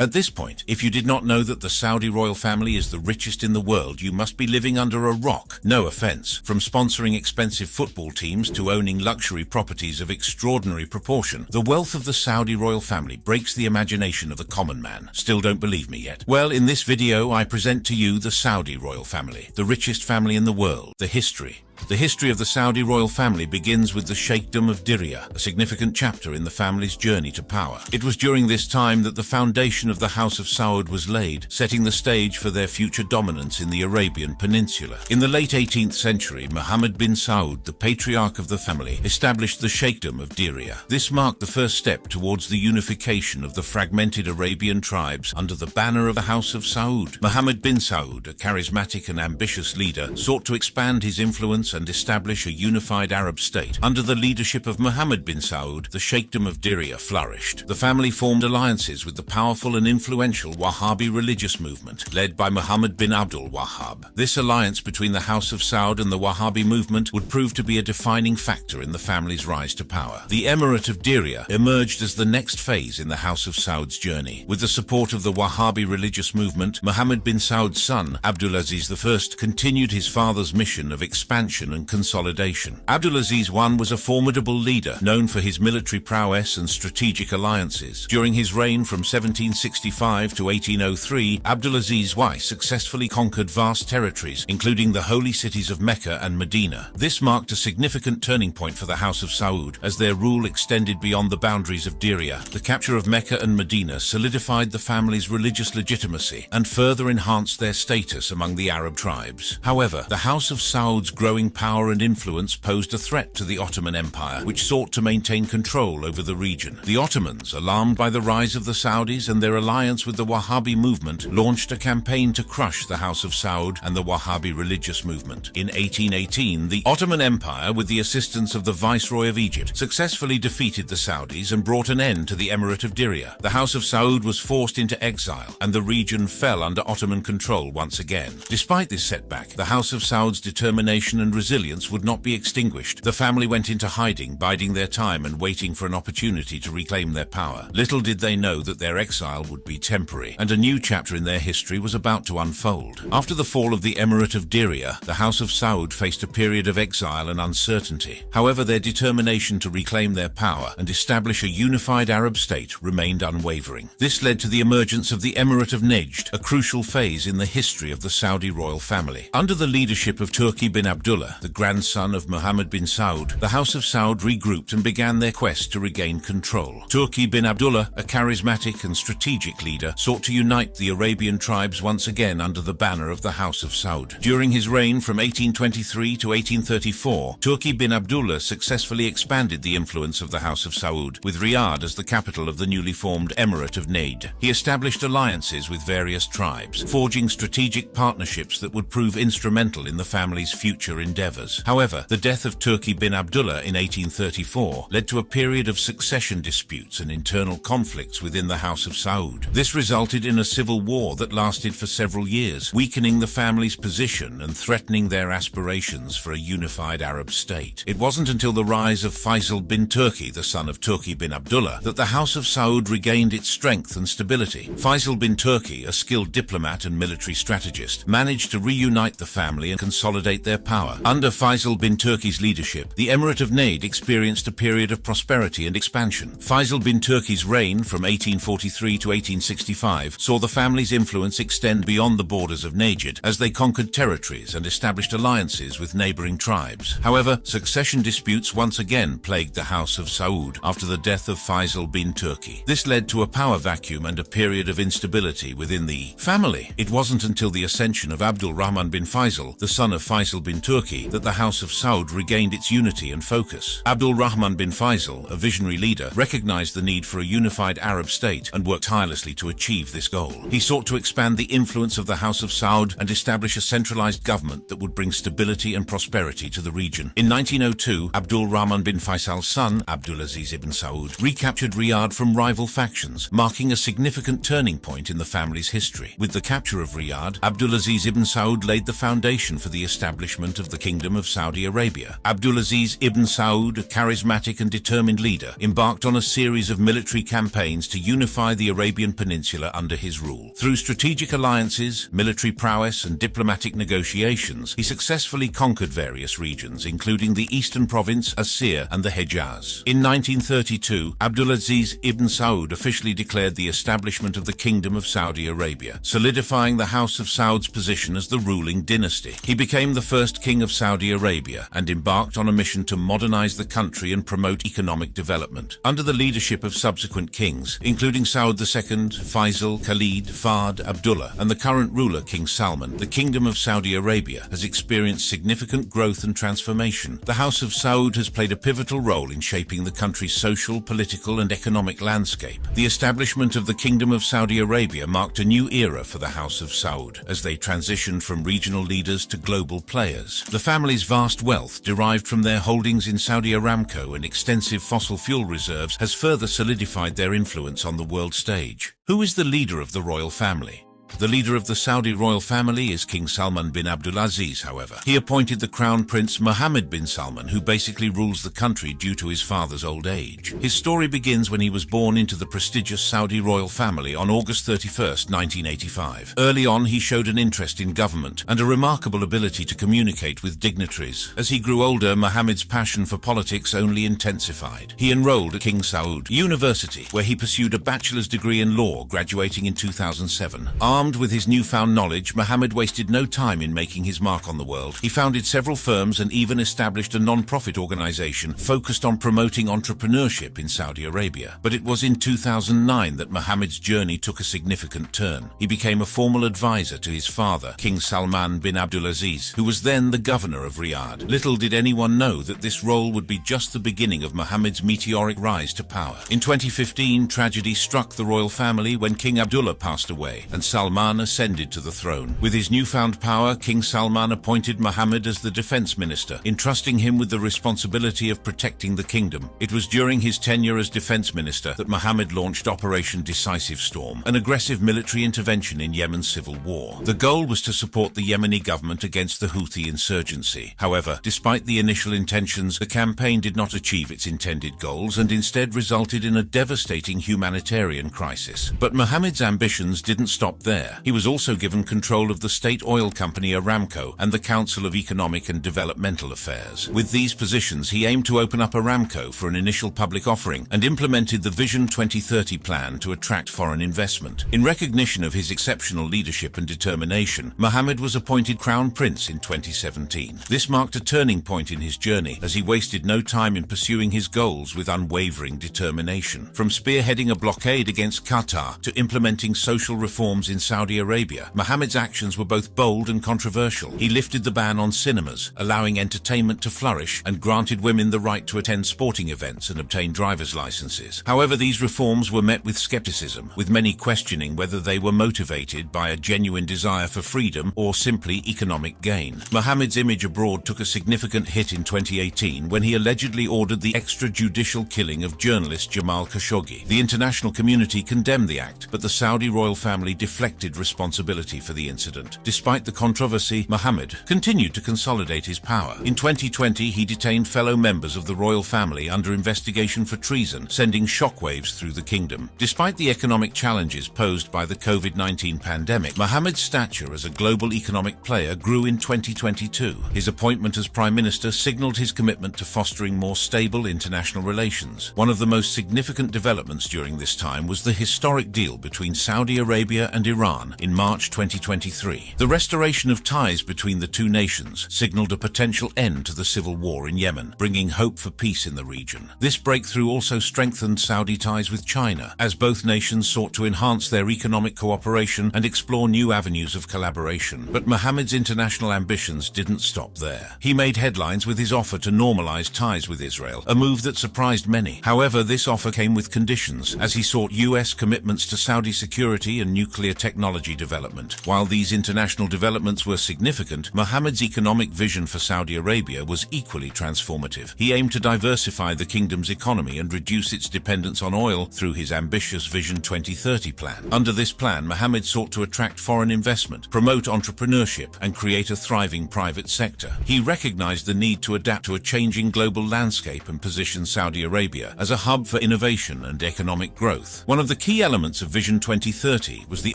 At this point, if you did not know that the Saudi royal family is the richest in the world, you must be living under a rock. No offense. From sponsoring expensive football teams to owning luxury properties of extraordinary proportion, the wealth of the Saudi royal family breaks the imagination of the common man. Still don't believe me yet? Well, in this video, I present to you the Saudi royal family, the richest family in the world, the history. The history of the Saudi royal family begins with the Sheikhdom of Diriyah, a significant chapter in the family's journey to power. It was during this time that the foundation of the House of Saud was laid, setting the stage for their future dominance in the Arabian Peninsula. In the late 18th century, Muhammad bin Saud, the patriarch of the family, established the Sheikhdom of Diriyah. This marked the first step towards the unification of the fragmented Arabian tribes under the banner of the House of Saud. Muhammad bin Saud, a charismatic and ambitious leader, sought to expand his influence and establish a unified Arab state. Under the leadership of Muhammad bin Saud, the Sheikhdom of Diriyah flourished. The family formed alliances with the powerful and influential Wahhabi religious movement, led by Muhammad bin Abdul Wahhab. This alliance between the House of Saud and the Wahhabi movement would prove to be a defining factor in the family's rise to power. The Emirate of Diriyah emerged as the next phase in the House of Saud's journey. With the support of the Wahhabi religious movement, Muhammad bin Saud's son, Abdulaziz I, continued his father's mission of expansion and consolidation. Abdulaziz I was a formidable leader, known for his military prowess and strategic alliances. During his reign from 1765 to 1803, Abdulaziz I successfully conquered vast territories, including the holy cities of Mecca and Medina. This marked a significant turning point for the House of Saud, as their rule extended beyond the boundaries of Diriyah. The capture of Mecca and Medina solidified the family's religious legitimacy and further enhanced their status among the Arab tribes. However, the House of Saud's growing power and influence posed a threat to the Ottoman Empire, which sought to maintain control over the region. The Ottomans, alarmed by the rise of the Saudis and their alliance with the Wahhabi movement, launched a campaign to crush the House of Saud and the Wahhabi religious movement. In 1818, the Ottoman Empire, with the assistance of the Viceroy of Egypt, successfully defeated the Saudis and brought an end to the Emirate of Diriyah. The House of Saud was forced into exile, and the region fell under Ottoman control once again. Despite this setback, the House of Saud's determination and resilience would not be extinguished. The family went into hiding, biding their time and waiting for an opportunity to reclaim their power. Little did they know that their exile would be temporary, and a new chapter in their history was about to unfold. After the fall of the Emirate of Diriyah, the House of Saud faced a period of exile and uncertainty. However, their determination to reclaim their power and establish a unified Arab state remained unwavering. This led to the emergence of the Emirate of Najd, a crucial phase in the history of the Saudi royal family. Under the leadership of Turki bin Abdullah, the grandson of Muhammad bin Saud, the House of Saud regrouped and began their quest to regain control. Turki bin Abdullah, a charismatic and strategic leader, sought to unite the Arabian tribes once again under the banner of the House of Saud. During his reign from 1823 to 1834, Turki bin Abdullah successfully expanded the influence of the House of Saud, with Riyadh as the capital of the newly formed Emirate of Najd. He established alliances with various tribes, forging strategic partnerships that would prove instrumental in the family's future endeavors. However, the death of Turki bin Abdullah in 1834 led to a period of succession disputes and internal conflicts within the House of Saud. This resulted in a civil war that lasted for several years, weakening the family's position and threatening their aspirations for a unified Arab state. It wasn't until the rise of Faisal bin Turki, the son of Turki bin Abdullah, that the House of Saud regained its strength and stability. Faisal bin Turki, a skilled diplomat and military strategist, managed to reunite the family and consolidate their power. Under Faisal bin Turki's leadership, the Emirate of Najd experienced a period of prosperity and expansion. Faisal bin Turki's reign from 1843 to 1865 saw the family's influence extend beyond the borders of Najd as they conquered territories and established alliances with neighboring tribes. However, succession disputes once again plagued the House of Saud after the death of Faisal bin Turki. This led to a power vacuum and a period of instability within the family. It wasn't until the ascension of Abdul Rahman bin Faisal, the son of Faisal bin Turki, that the House of Saud regained its unity and focus. Abdul Rahman bin Faisal, a visionary leader, recognized the need for a unified Arab state and worked tirelessly to achieve this goal. He sought to expand the influence of the House of Saud and establish a centralized government that would bring stability and prosperity to the region. In 1902, Abdul Rahman bin Faisal's son, Abdulaziz ibn Saud, recaptured Riyadh from rival factions, marking a significant turning point in the family's history. With the capture of Riyadh, Abdulaziz ibn Saud laid the foundation for the establishment of the Kingdom of Saudi Arabia. Abdulaziz ibn Saud, a charismatic and determined leader, embarked on a series of military campaigns to unify the Arabian Peninsula under his rule. Through strategic alliances, military prowess, and diplomatic negotiations, he successfully conquered various regions, including the eastern province, Asir, and the Hejaz. In 1932, Abdulaziz ibn Saud officially declared the establishment of the Kingdom of Saudi Arabia, solidifying the House of Saud's position as the ruling dynasty. He became the first king of Saudi Arabia and embarked on a mission to modernize the country and promote economic development. Under the leadership of subsequent kings, including Saud II, Faisal, Khalid, Fahd, Abdullah, and the current ruler King Salman, the Kingdom of Saudi Arabia has experienced significant growth and transformation. The House of Saud has played a pivotal role in shaping the country's social, political, and economic landscape. The establishment of the Kingdom of Saudi Arabia marked a new era for the House of Saud, as they transitioned from regional leaders to global players. The family's vast wealth, derived from their holdings in Saudi Aramco and extensive fossil fuel reserves, has further solidified their influence on the world stage. Who is the leader of the royal family? The leader of the Saudi royal family is King Salman bin Abdulaziz, however. He appointed the Crown Prince Mohammed bin Salman, who basically rules the country due to his father's old age. His story begins when he was born into the prestigious Saudi royal family on August 31, 1985. Early on, he showed an interest in government and a remarkable ability to communicate with dignitaries. As he grew older, Mohammed's passion for politics only intensified. He enrolled at King Saud University, where he pursued a bachelor's degree in law, graduating in 2007. Armed with his newfound knowledge, Mohammed wasted no time in making his mark on the world. He founded several firms and even established a non-profit organization focused on promoting entrepreneurship in Saudi Arabia. But it was in 2009 that Mohammed's journey took a significant turn. He became a formal advisor to his father, King Salman bin Abdulaziz, who was then the governor of Riyadh. Little did anyone know that this role would be just the beginning of Mohammed's meteoric rise to power. In 2015, tragedy struck the royal family when King Abdullah passed away and Salman ascended to the throne. With his newfound power, King Salman appointed Mohammed as the defense minister, entrusting him with the responsibility of protecting the kingdom. It was during his tenure as defense minister that Mohammed launched Operation Decisive Storm, an aggressive military intervention in Yemen's civil war. The goal was to support the Yemeni government against the Houthi insurgency. However, despite the initial intentions, the campaign did not achieve its intended goals and instead resulted in a devastating humanitarian crisis. But Mohammed's ambitions didn't stop there. He was also given control of the state oil company Aramco and the Council of Economic and Developmental Affairs. With these positions, he aimed to open up Aramco for an initial public offering and implemented the Vision 2030 plan to attract foreign investment. In recognition of his exceptional leadership and determination, Mohammed was appointed Crown Prince in 2017. This marked a turning point in his journey, as he wasted no time in pursuing his goals with unwavering determination. From spearheading a blockade against Qatar to implementing social reforms in Saudi Arabia, Mohammed's actions were both bold and controversial. He lifted the ban on cinemas, allowing entertainment to flourish, and granted women the right to attend sporting events and obtain driver's licenses. However, these reforms were met with skepticism, with many questioning whether they were motivated by a genuine desire for freedom or simply economic gain. Mohammed's image abroad took a significant hit in 2018 when he allegedly ordered the extrajudicial killing of journalist Jamal Khashoggi. The international community condemned the act, but the Saudi royal family deflected responsibility for the incident. Despite the controversy, Mohammed continued to consolidate his power. In 2020, he detained fellow members of the royal family under investigation for treason, sending shockwaves through the kingdom. Despite the economic challenges posed by the COVID-19 pandemic, Mohammed's stature as a global economic player grew in 2022. His appointment as Prime Minister signaled his commitment to fostering more stable international relations. One of the most significant developments during this time was the historic deal between Saudi Arabia and Iran in March 2023. The restoration of ties between the two nations signaled a potential end to the civil war in Yemen, bringing hope for peace in the region. This breakthrough also strengthened Saudi ties with China, as both nations sought to enhance their economic cooperation and explore new avenues of collaboration. But Mohammed's international ambitions didn't stop there. He made headlines with his offer to normalize ties with Israel, a move that surprised many. However, this offer came with conditions, as he sought US commitments to Saudi security and nuclear technology technology development. While these international developments were significant, Mohammed's economic vision for Saudi Arabia was equally transformative. He aimed to diversify the kingdom's economy and reduce its dependence on oil through his ambitious Vision 2030 plan. Under this plan, Mohammed sought to attract foreign investment, promote entrepreneurship, and create a thriving private sector. He recognized the need to adapt to a changing global landscape and position Saudi Arabia as a hub for innovation and economic growth. One of the key elements of Vision 2030 was the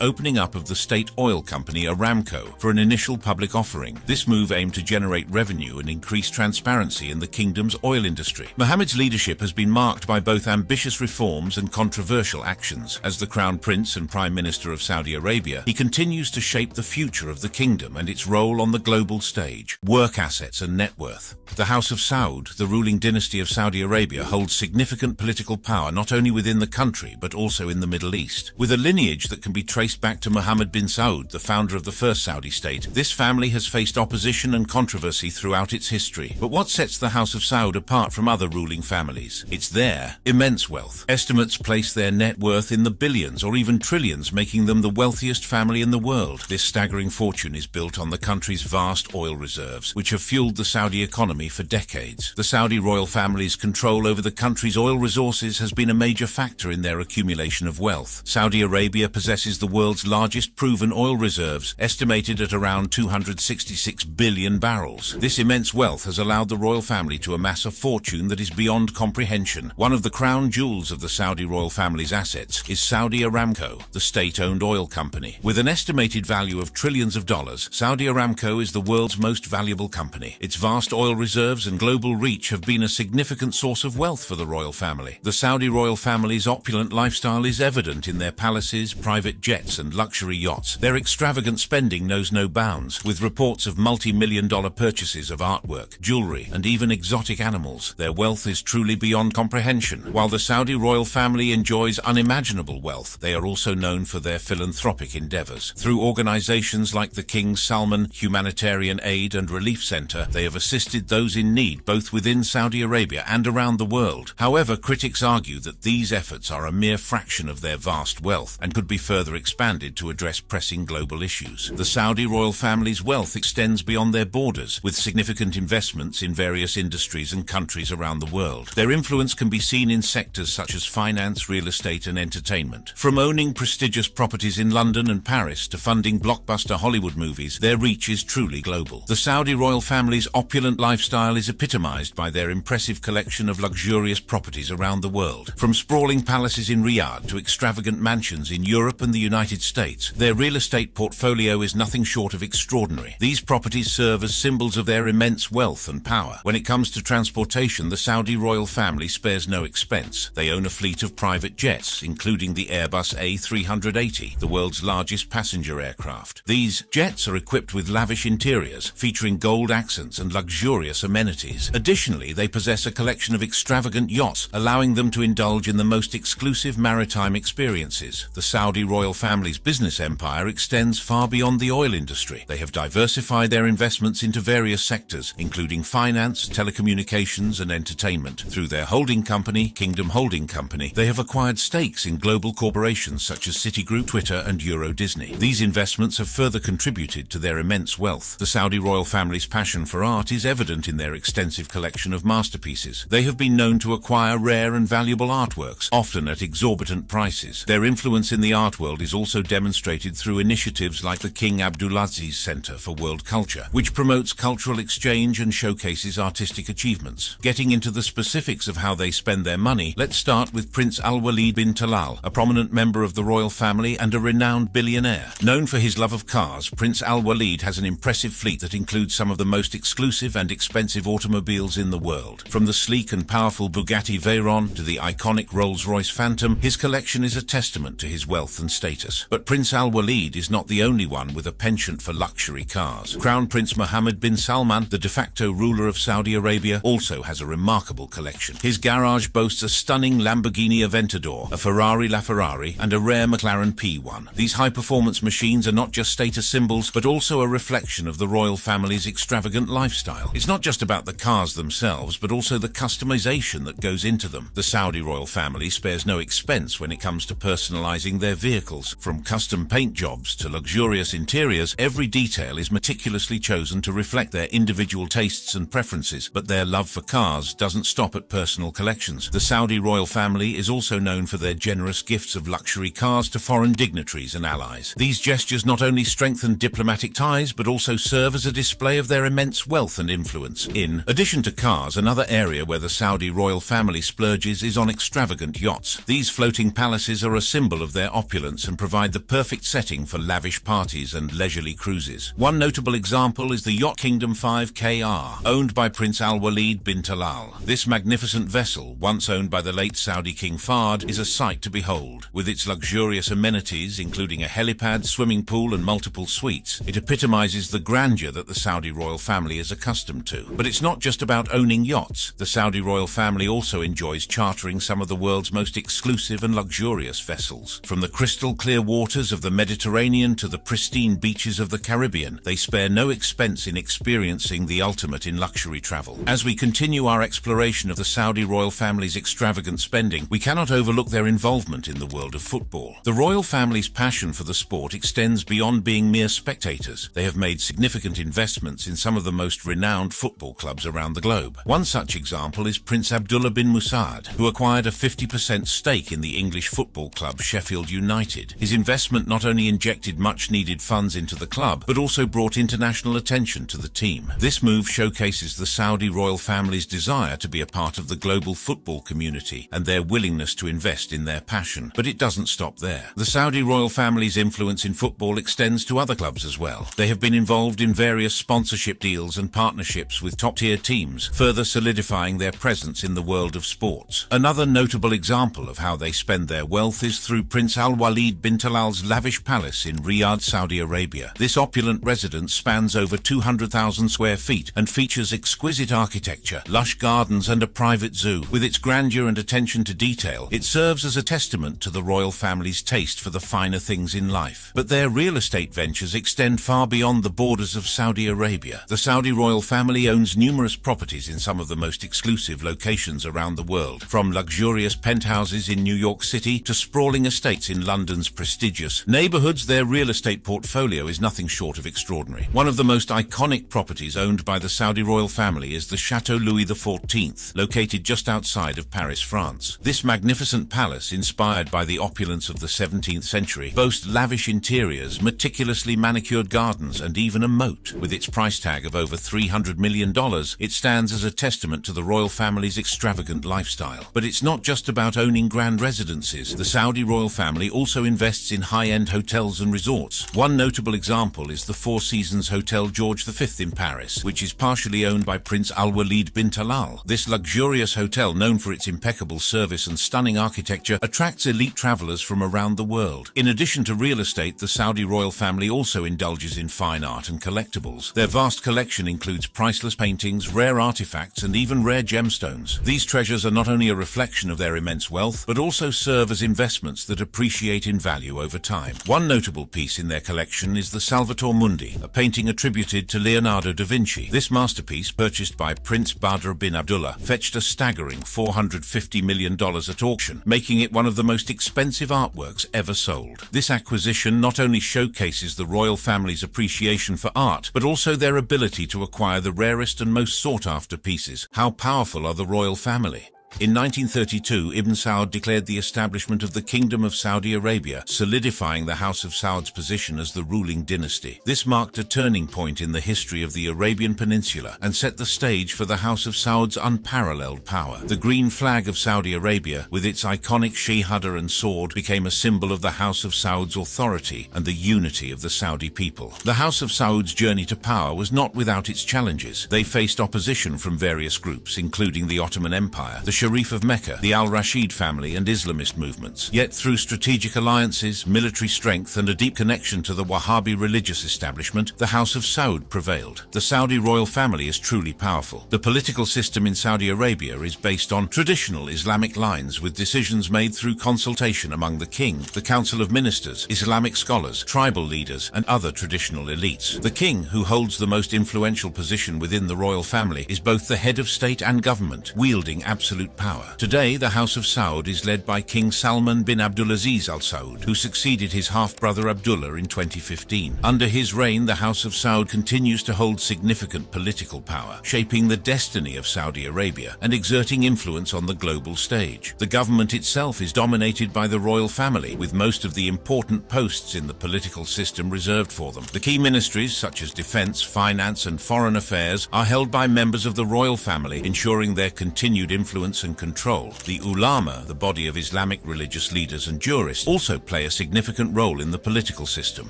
opening up of the state oil company Aramco for an initial public offering. This move aimed to generate revenue and increase transparency in the kingdom's oil industry. Mohammed's leadership has been marked by both ambitious reforms and controversial actions. As the Crown Prince and Prime Minister of Saudi Arabia, he continues to shape the future of the kingdom and its role on the global stage. Work assets and net worth. The House of Saud, the ruling dynasty of Saudi Arabia, holds significant political power not only within the country but also in the Middle East. With a lineage that can be traced back to Mohammed bin Saud, the founder of the first Saudi state, this family has faced opposition and controversy throughout its history. But what sets the House of Saud apart from other ruling families? It's their immense wealth. Estimates place their net worth in the billions or even trillions, making them the wealthiest family in the world. This staggering fortune is built on the country's vast oil reserves, which have fueled the Saudi economy for decades. The Saudi royal family's control over the country's oil resources has been a major factor in their accumulation of wealth. Saudi Arabia possesses the world's largest proven oil reserves, estimated at around 266 billion barrels. This immense wealth has allowed the royal family to amass a fortune that is beyond comprehension. One of the crown jewels of the Saudi royal family's assets is Saudi Aramco, the state-owned oil company. With an estimated value of trillions of dollars, Saudi Aramco is the world's most valuable company. Its vast oil reserves and global reach have been a significant source of wealth for the royal family. The Saudi royal family's opulent lifestyle is evident in their palaces, private jets, and luxury yachts. Their extravagant spending knows no bounds, with reports of multi-million-dollar purchases of artwork, jewelry, and even exotic animals. Their wealth is truly beyond comprehension. While the Saudi royal family enjoys unimaginable wealth, they are also known for their philanthropic endeavors. Through organizations like the King Salman Humanitarian Aid and Relief Center, they have assisted those in need both within Saudi Arabia and around the world. However, critics argue that these efforts are a mere fraction of their vast wealth and could be further expanded to address pressing global issues. The Saudi royal family's wealth extends beyond their borders, with significant investments in various industries and countries around the world. Their influence can be seen in sectors such as finance, real estate, and entertainment. From owning prestigious properties in London and Paris to funding blockbuster Hollywood movies, their reach is truly global. The Saudi royal family's opulent lifestyle is epitomized by their impressive collection of luxurious properties around the world. From sprawling palaces in Riyadh to extravagant mansions in Europe and the United States, their real estate portfolio is nothing short of extraordinary. These properties serve as symbols of their immense wealth and power. When it comes to transportation, the Saudi royal family spares no expense. They own a fleet of private jets, including the Airbus A380, the world's largest passenger aircraft. These jets are equipped with lavish interiors, featuring gold accents and luxurious amenities. Additionally, they possess a collection of extravagant yachts, allowing them to indulge in the most exclusive maritime experiences. The Saudi royal family's business empire extends far beyond the oil industry. They have diversified their investments into various sectors, including finance, telecommunications, and entertainment. Through their holding company, Kingdom Holding Company, they have acquired stakes in global corporations such as Citigroup, Twitter, and Euro Disney. These investments have further contributed to their immense wealth. The Saudi royal family's passion for art is evident in their extensive collection of masterpieces. They have been known to acquire rare and valuable artworks, often at exorbitant prices. Their influence in the art world is also demonstrated through initiatives like the King Abdulaziz Center for World Culture, which promotes cultural exchange and showcases artistic achievements. Getting into the specifics of how they spend their money, let's start with Prince Al-Walid bin Talal, a prominent member of the royal family and a renowned billionaire. Known for his love of cars, Prince Al-Walid has an impressive fleet that includes some of the most exclusive and expensive automobiles in the world. From the sleek and powerful Bugatti Veyron to the iconic Rolls-Royce Phantom, his collection is a testament to his wealth and status. But Prince Al-Walid is not the only one with a penchant for luxury cars. Crown Prince Mohammed bin Salman, the de facto ruler of Saudi Arabia, also has a remarkable collection. His garage boasts a stunning Lamborghini Aventador, a Ferrari LaFerrari, and a rare McLaren P1. These high-performance machines are not just status symbols, but also a reflection of the royal family's extravagant lifestyle. It's not just about the cars themselves, but also the customization that goes into them. The Saudi royal family spares no expense when it comes to personalizing their vehicles. From custom paint jobs to luxurious interiors, every detail is meticulously chosen to reflect their individual tastes and preferences, but their love for cars doesn't stop at personal collections. The Saudi royal family is also known for their generous gifts of luxury cars to foreign dignitaries and allies. These gestures not only strengthen diplomatic ties, but also serve as a display of their immense wealth and influence. In addition to cars, another area where the Saudi royal family splurges is on extravagant yachts. These floating palaces are a symbol of their opulence and provide the perfect setting for lavish parties and leisurely cruises. One notable example is the Yacht Kingdom 5KR, owned by Prince Al-Walid bin Talal. This magnificent vessel, once owned by the late Saudi King Fahd, is a sight to behold. With its luxurious amenities, including a helipad, swimming pool and multiple suites, it epitomizes the grandeur that the Saudi royal family is accustomed to. But it's not just about owning yachts. The Saudi royal family also enjoys chartering some of the world's most exclusive and luxurious vessels. From the crystal clear waters of the Mediterranean to the pristine beaches of the Caribbean, they spare no expense in experiencing the ultimate in luxury travel. As we continue our exploration of the Saudi royal family's extravagant spending, we cannot overlook their involvement in the world of football. The royal family's passion for the sport extends beyond being mere spectators. They have made significant investments in some of the most renowned football clubs around the globe. One such example is Prince Abdullah bin Musaad, who acquired a 50% stake in the English football club Sheffield United. His investment not only injected much-needed funds into the club, but also brought international attention to the team. This move showcases the Saudi royal family's desire to be a part of the global football community and their willingness to invest in their passion. But it doesn't stop there. The Saudi royal family's influence in football extends to other clubs as well. They have been involved in various sponsorship deals and partnerships with top-tier teams, further solidifying their presence in the world of sports. Another notable example of how they spend their wealth is through Prince Al-Walid bin Talal's lavish palace in Riyadh, Saudi Arabia. This opulent residence spans over 200,000 square feet and features exquisite architecture, lush gardens and a private zoo. With its grandeur and attention to detail, it serves as a testament to the royal family's taste for the finer things in life. But their real estate ventures extend far beyond the borders of Saudi Arabia. The Saudi royal family owns numerous properties in some of the most exclusive locations around the world, from luxurious penthouses in New York City to sprawling estates in London's prestigious neighborhoods. Their real estate portfolio is nothing short of extraordinary. One of the most iconic properties owned by the Saudi royal family is the Chateau Louis XIV, located just outside of Paris, France. This magnificent palace, inspired by the opulence of the 17th century, boasts lavish interiors, meticulously manicured gardens, and even a moat. With its price tag of over $300 million, it stands as a testament to the royal family's extravagant lifestyle. But it's not just about owning grand residences. The Saudi royal family also invests in high-end hotels and resorts. One notable example is the Four Seasons Hotel George V in Paris, which is partially owned by Prince Al-Walid bin Talal. This luxurious hotel, known for its impeccable service and stunning architecture, attracts elite travelers from around the world. In addition to real estate, the Saudi royal family also indulges in fine art and collectibles. Their vast collection includes priceless paintings, rare artifacts, and even rare gemstones. These treasures are not only a reflection of their immense wealth, but also serve as investments that appreciate in value over time. One notable piece in their collection is the Salvator Mundi, a painting attributed to Leonardo da Vinci. This masterpiece, purchased by Prince Badr bin Abdullah, fetched a staggering $450 million at auction, making it one of the most expensive artworks ever sold. This acquisition not only showcases the royal family's appreciation for art, but also their ability to acquire the rarest and most sought-after pieces. How powerful are the royal family? In 1932, Ibn Saud declared the establishment of the Kingdom of Saudi Arabia, solidifying the House of Saud's position as the ruling dynasty. This marked a turning point in the history of the Arabian Peninsula and set the stage for the House of Saud's unparalleled power. The green flag of Saudi Arabia, with its iconic shehada and sword, became a symbol of the House of Saud's authority and the unity of the Saudi people. The House of Saud's journey to power was not without its challenges. They faced opposition from various groups, including the Ottoman Empire, the Sharif of Mecca, the Al-Rashid family, and Islamist movements. Yet through strategic alliances, military strength, and a deep connection to the Wahhabi religious establishment, the House of Saud prevailed. The Saudi royal family is truly powerful. The political system in Saudi Arabia is based on traditional Islamic lines, with decisions made through consultation among the king, the Council of Ministers, Islamic scholars, tribal leaders, and other traditional elites. The king, who holds the most influential position within the royal family, is both the head of state and government, wielding absolute absolute power. Today, the House of Saud is led by King Salman bin Abdulaziz Al Saud, who succeeded his half-brother Abdullah in 2015. Under his reign, the House of Saud continues to hold significant political power, shaping the destiny of Saudi Arabia and exerting influence on the global stage. The government itself is dominated by the royal family, with most of the important posts in the political system reserved for them. The key ministries, such as defense, finance, and foreign affairs, are held by members of the royal family, ensuring their continued influence and control. The ulama, the body of Islamic religious leaders and jurists, also play a significant role in the political system.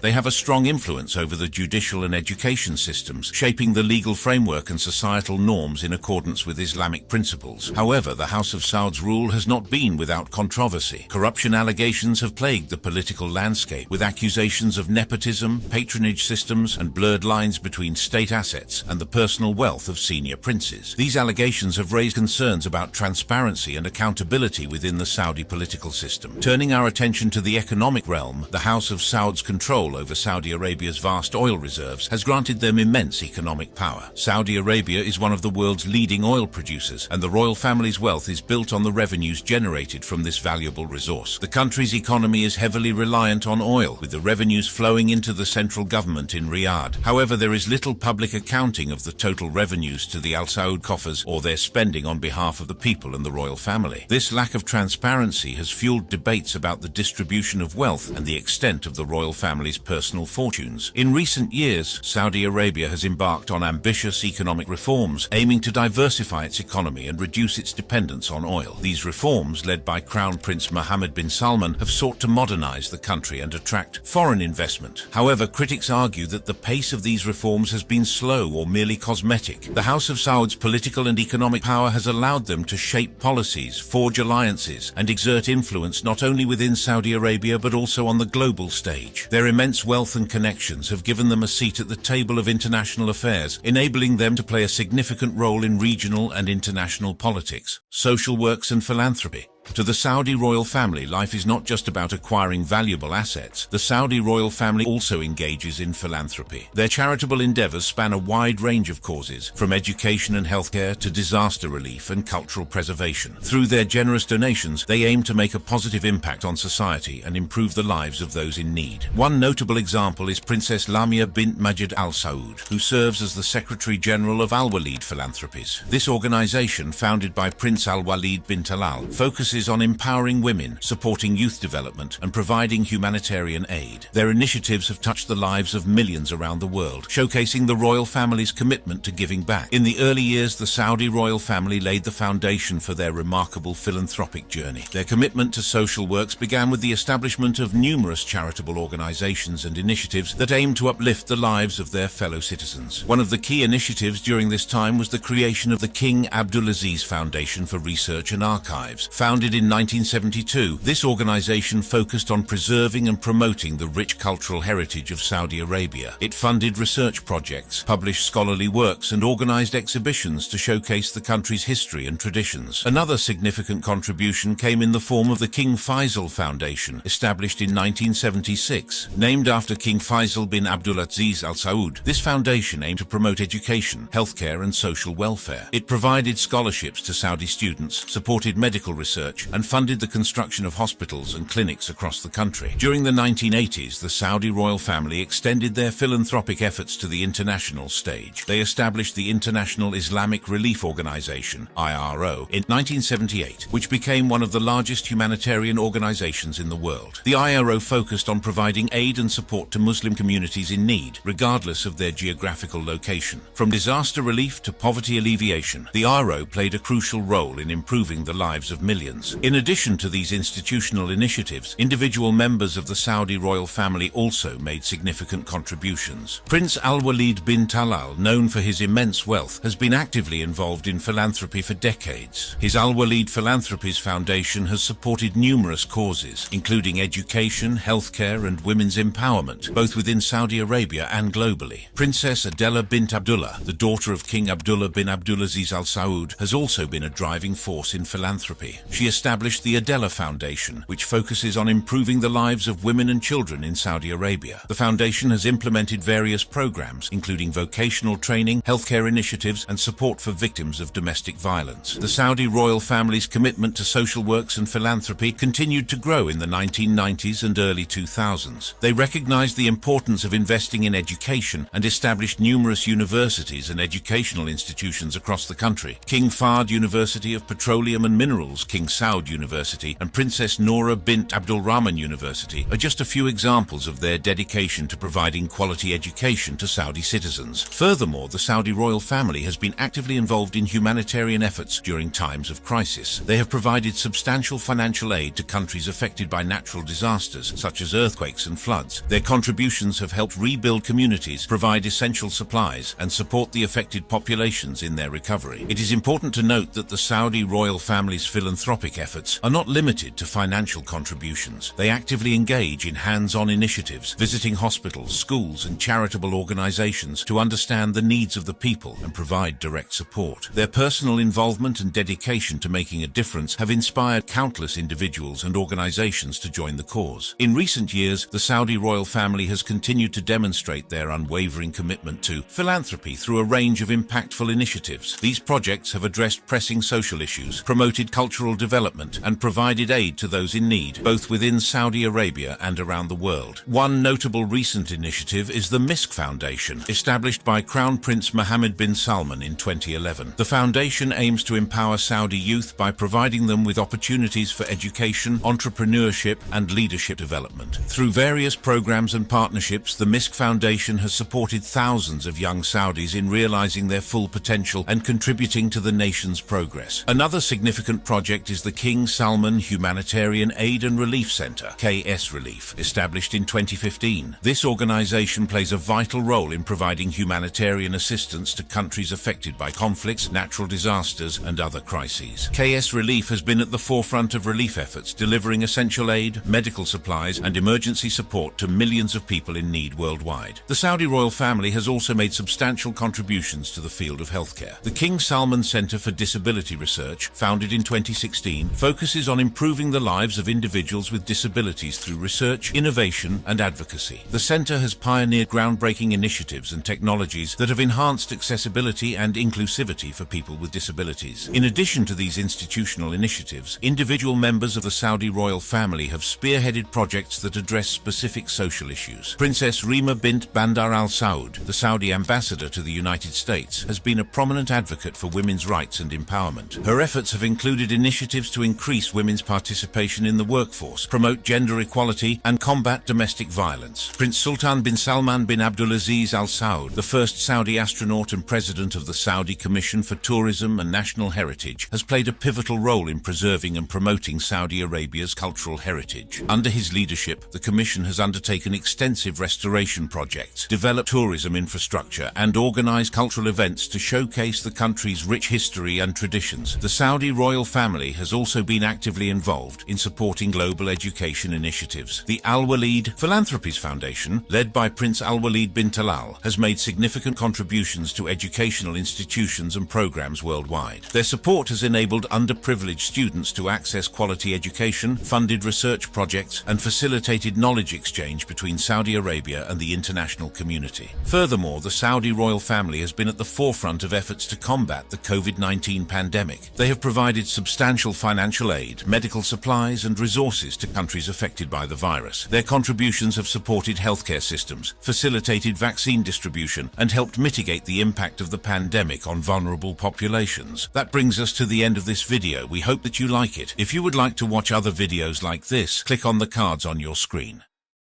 They have a strong influence over the judicial and education systems, shaping the legal framework and societal norms in accordance with Islamic principles. However, the House of Saud's rule has not been without controversy. Corruption allegations have plagued the political landscape, with accusations of nepotism, patronage systems, and blurred lines between state assets and the personal wealth of senior princes. These allegations have raised concerns about transparency and accountability within the Saudi political system. Turning our attention to the economic realm, the House of Saud's control over Saudi Arabia's vast oil reserves has granted them immense economic power. Saudi Arabia is one of the world's leading oil producers, and the royal family's wealth is built on the revenues generated from this valuable resource. The country's economy is heavily reliant on oil, with the revenues flowing into the central government in Riyadh. However, there is little public accounting of the total revenues to the Al Saud coffers or their spending on behalf of the people and the royal family. This lack of transparency has fueled debates about the distribution of wealth and the extent of the royal family's personal fortunes. In recent years, Saudi Arabia has embarked on ambitious economic reforms, aiming to diversify its economy and reduce its dependence on oil. These reforms, led by Crown Prince Mohammed bin Salman, have sought to modernize the country and attract foreign investment. However, critics argue that the pace of these reforms has been slow or merely cosmetic. The House of Saud's political and economic power has allowed them to shape policies, forge alliances, and exert influence not only within Saudi Arabia but also on the global stage. Their immense wealth and connections have given them a seat at the table of international affairs, enabling them to play a significant role in regional and international politics, social works, and philanthropy. To the Saudi royal family, life is not just about acquiring valuable assets. The Saudi royal family also engages in philanthropy. Their charitable endeavors span a wide range of causes, from education and healthcare to disaster relief and cultural preservation. Through their generous donations, they aim to make a positive impact on society and improve the lives of those in need. One notable example is Princess Lamia bint Majid Al Saud, who serves as the Secretary General of Al Walid Philanthropies. This organization, founded by Prince Al Walid bin Talal, focuses on empowering women, supporting youth development, and providing humanitarian aid. Their initiatives have touched the lives of millions around the world, showcasing the royal family's commitment to giving back. In the early years, the Saudi royal family laid the foundation for their remarkable philanthropic journey. Their commitment to social works began with the establishment of numerous charitable organizations and initiatives that aim to uplift the lives of their fellow citizens. One of the key initiatives during this time was the creation of the King Abdulaziz Foundation for Research and Archives. Founded in 1972, this organization focused on preserving and promoting the rich cultural heritage of Saudi Arabia. It funded research projects, published scholarly works, and organized exhibitions to showcase the country's history and traditions. Another significant contribution came in the form of the King Faisal Foundation, established in 1976. Named after King Faisal bin Abdulaziz Al Saud, this foundation aimed to promote education, healthcare, and social welfare. It provided scholarships to Saudi students, supported medical research, and funded the construction of hospitals and clinics across the country. During the 1980s, the Saudi royal family extended their philanthropic efforts to the international stage. They established the International Islamic Relief Organization, IRO, in 1978, which became one of the largest humanitarian organizations in the world. The IRO focused on providing aid and support to Muslim communities in need, regardless of their geographical location. From disaster relief to poverty alleviation, the IRO played a crucial role in improving the lives of millions. In addition to these institutional initiatives, individual members of the Saudi royal family also made significant contributions. Prince Al Walid bin Talal, known for his immense wealth, has been actively involved in philanthropy for decades. His Al Walid Philanthropies Foundation has supported numerous causes, including education, healthcare, and women's empowerment, both within Saudi Arabia and globally. Princess Adela bint Abdullah, the daughter of King Abdullah bin Abdulaziz Al Saud, has also been a driving force in philanthropy. She established the Adela Foundation, which focuses on improving the lives of women and children in Saudi Arabia. The foundation has implemented various programs, including vocational training, healthcare initiatives, and support for victims of domestic violence. The Saudi royal family's commitment to social works and philanthropy continued to grow in the 1990s and early 2000s. They recognized the importance of investing in education and established numerous universities and educational institutions across the country. King Fahd University of Petroleum and Minerals, King Saud University, and Princess Noura bint Abdulrahman University are just a few examples of their dedication to providing quality education to Saudi citizens. Furthermore, the Saudi royal family has been actively involved in humanitarian efforts during times of crisis. They have provided substantial financial aid to countries affected by natural disasters, such as earthquakes and floods. Their contributions have helped rebuild communities, provide essential supplies, and support the affected populations in their recovery. It is important to note that the Saudi royal family's philanthropic efforts are not limited to financial contributions. They actively engage in hands-on initiatives, visiting hospitals, schools, and charitable organizations to understand the needs of the people and provide direct support. Their personal involvement and dedication to making a difference have inspired countless individuals and organizations to join the cause. In recent years, the Saudi royal family has continued to demonstrate their unwavering commitment to philanthropy through a range of impactful initiatives. These projects have addressed pressing social issues, promoted cultural development, and provided aid to those in need, both within Saudi Arabia and around the world. One notable recent initiative is the MISC Foundation, established by Crown Prince Mohammed bin Salman in 2011. The foundation aims to empower Saudi youth by providing them with opportunities for education, entrepreneurship, and leadership development. Through various programs and partnerships, the MISC Foundation has supported thousands of young Saudis in realizing their full potential and contributing to the nation's progress. Another significant project is the King Salman Humanitarian Aid and Relief Center, KS Relief, established in 2015. This organization plays a vital role in providing humanitarian assistance to countries affected by conflicts, natural disasters, and other crises. KS Relief has been at the forefront of relief efforts, delivering essential aid, medical supplies, and emergency support to millions of people in need worldwide. The Saudi royal family has also made substantial contributions to the field of healthcare. The King Salman Center for Disability Research, founded in 2016, focuses on improving the lives of individuals with disabilities through research, innovation, and advocacy. The center has pioneered groundbreaking initiatives and technologies that have enhanced accessibility and inclusivity for people with disabilities. In addition to these institutional initiatives, individual members of the Saudi royal family have spearheaded projects that address specific social issues. Princess Rima bint Bandar Al Saud, the Saudi ambassador to the United States, has been a prominent advocate for women's rights and empowerment. Her efforts have included initiatives to increase women's participation in the workforce, promote gender equality, and combat domestic violence. Prince Sultan bin Salman bin Abdulaziz Al Saud, the first Saudi astronaut and president of the Saudi Commission for Tourism and National Heritage, has played a pivotal role in preserving and promoting Saudi Arabia's cultural heritage. Under his leadership, the Commission has undertaken extensive restoration projects, developed tourism infrastructure, and organized cultural events to showcase the country's rich history and traditions. The Saudi royal family has also been actively involved in supporting global education initiatives. The Al Walid Philanthropies Foundation, led by Prince Al Walid bin Talal, has made significant contributions to educational institutions and programs worldwide. Their support has enabled underprivileged students to access quality education, funded research projects, and facilitated knowledge exchange between Saudi Arabia and the international community. Furthermore, the Saudi royal family has been at the forefront of efforts to combat the COVID-19 pandemic. They have provided substantial financial aid, medical supplies, and resources to countries affected by the virus. Their contributions have supported healthcare systems, facilitated vaccine distribution, and helped mitigate the impact of the pandemic on vulnerable populations. That brings us to the end of this video. We hope that you like it. If you would like to watch other videos like this, click on the cards on your screen.